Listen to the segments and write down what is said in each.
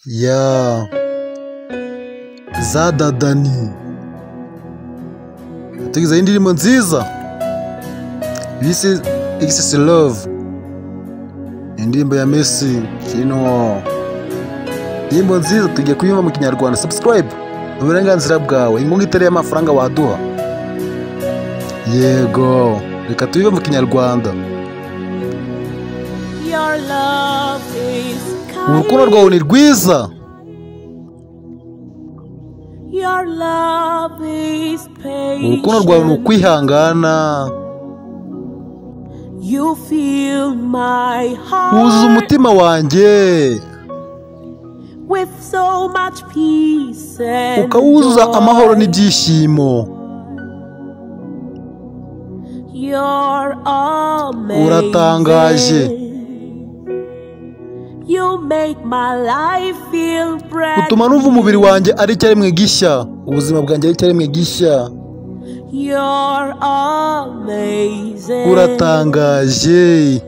ya Zadadani. Tugize indirimbo nziza. This is love. Indirimbo ya Messi kino. Indirimbo nziza tugiye kuyumva mu Kinyarwanda. Subscribe. Uburenganzira bwawe. Ingunga itari y'amafaranga waduha. Yego. Reka tuyumve mu Kinyarwanda. Urukundo rwawe ni rwiza. Urukundo rwawe ni ukwihangana. Wuzuza umutima wanjye. Ukawuzuza amahoro n'ibyishimo. Uratangaje. Utuma numva umubiri wanjye ari icyaremwe gishya. Ubuzima bwanjye ari icyaremwe gishya. Uratangaje.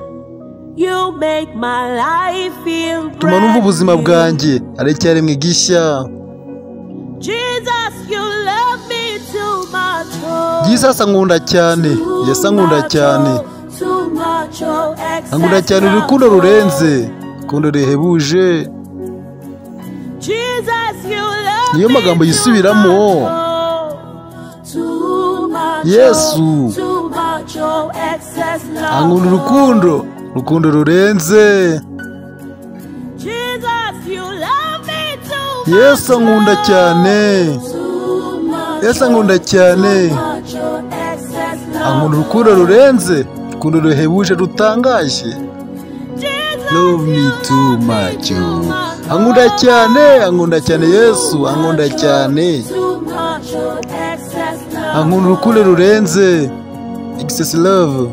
Utuma numva ubuzima bwanjye ari icyaremwe gishya. Jesus ankunda cyane. Yesu ankunda cyane. Ankunda cyane urukundo rurenze. Urukundo ruhebuje. Niyo magambo yisubiramo. Yesu ankunda urukundo. Urukundo rurenze. Yesu ankunda cyane. Yesu ankunda cyane. Ankunda urukundo rurenze. Urukundo ruhebuje rutangaje. Love me too much. Ankunda cyane. Ankunda cyane Yesu. Ankunda cyane. Ankunda urukundo rurenze. Excess love.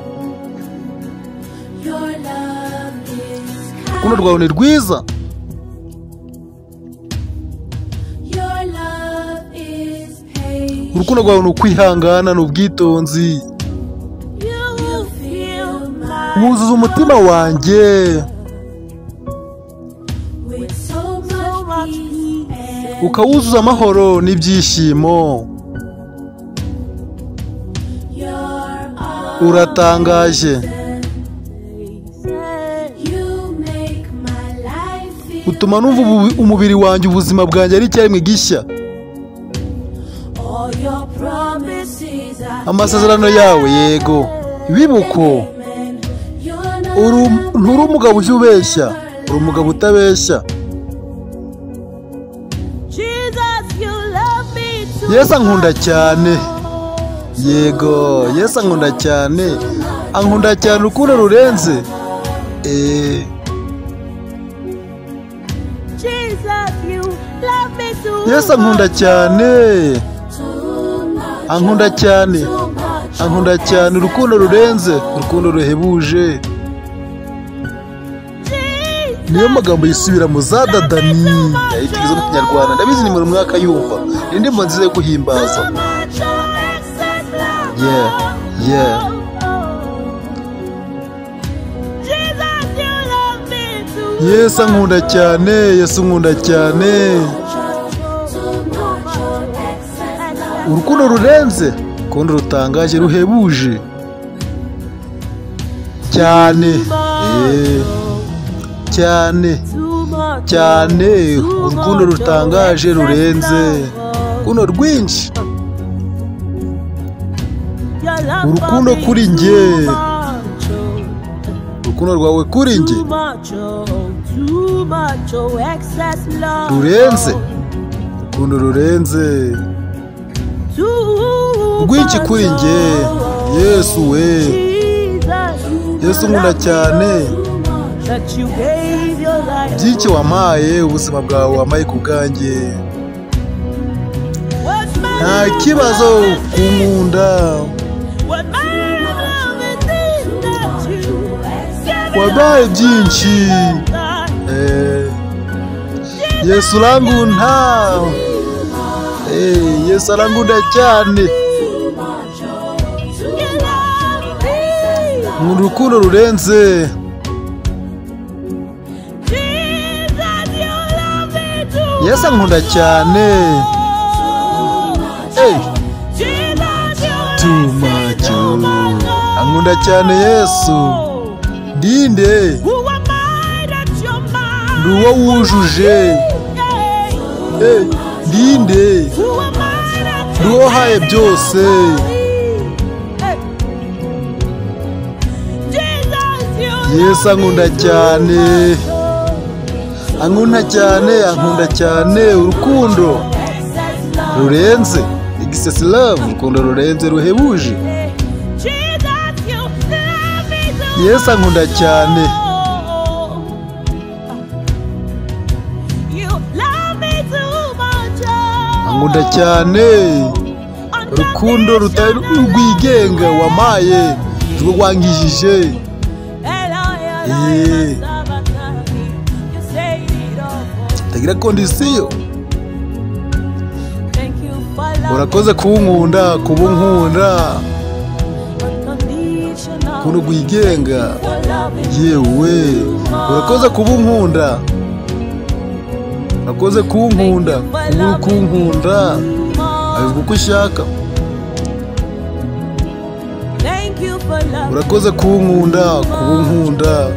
Urukundo rwawe ni rwiza. Urukundo rwawe ni ukwihangana n'ubwitonzi. Wuzuza umutima wanjye. Ukawuzuza amahoro n'ibyishimo. Uratangaje. Utuma numva umubiri wanjye ubuzima bwanjye ari icyaremwe gishya. Amasezerano yawe yego bibuko. Nturi umugabo ujya ubeshya. Uri umugabo utabeshya. Yesu ankunda cyane. Yego Yesu ankunda cyane. Ankunda cyane urukundo rurenze. Yesu ankunda cyane. Ankunda cyane. Ankunda cyane urukundo rurenze. Urukundo ruhebuje. Niyo magambo yisubira mu Zadadani. Yayitigize mu Kinyarwanda. Ndabizi ni mu mwaka yumva. Indirimbo nziza yo guhimbaza. Yeah. Yesu ankunda cyane. Yesu ankunda cyane. Urukundo rurenze. Urukundo rutangaje ruhebuje. Cyane. Cyane. Cyane. Urukundo rutangaje rurenze. Urukundo rwinshi. Urukundo kuri njye. Urukundo rwawe kuri njye rurenze. Urukundo rurenze. Rwinshi kuri njye. Yesu we. Yesu nkunda cyane. Byinshi wamaye. Ubuzima bwawe wamaye ku bwanjye. Nta kibazo kunkunda. Wabaye byinshi. Yesu arankunda. Yesu arankunda cyane. Mu rukundo rurenze. Yesu ankunda cyane. Too much. Ankunda cyane Yesu. Ndinde nduwo wujuje. Ndinde nduwo haye byose. Yesu ankunda cyane. Ankunda cyane, ankunda cyane. Urukundo rurenze. Excess love, urukundo rurenze ruhebuje. Yesu ankunda cyane. Ankunda cyane. Urukundo rutari rwigenga wamaye rwo rwangijije. Tagira kondisiyo. Urakoze kunkunda, kubunkunda. Kuno rwigenga. Yewe. Urakoze kubunkunda. Urakoze kunkunda. Kunkunda. Abivuga uko ushaka. Urakoze kunkunda, kubunkunda.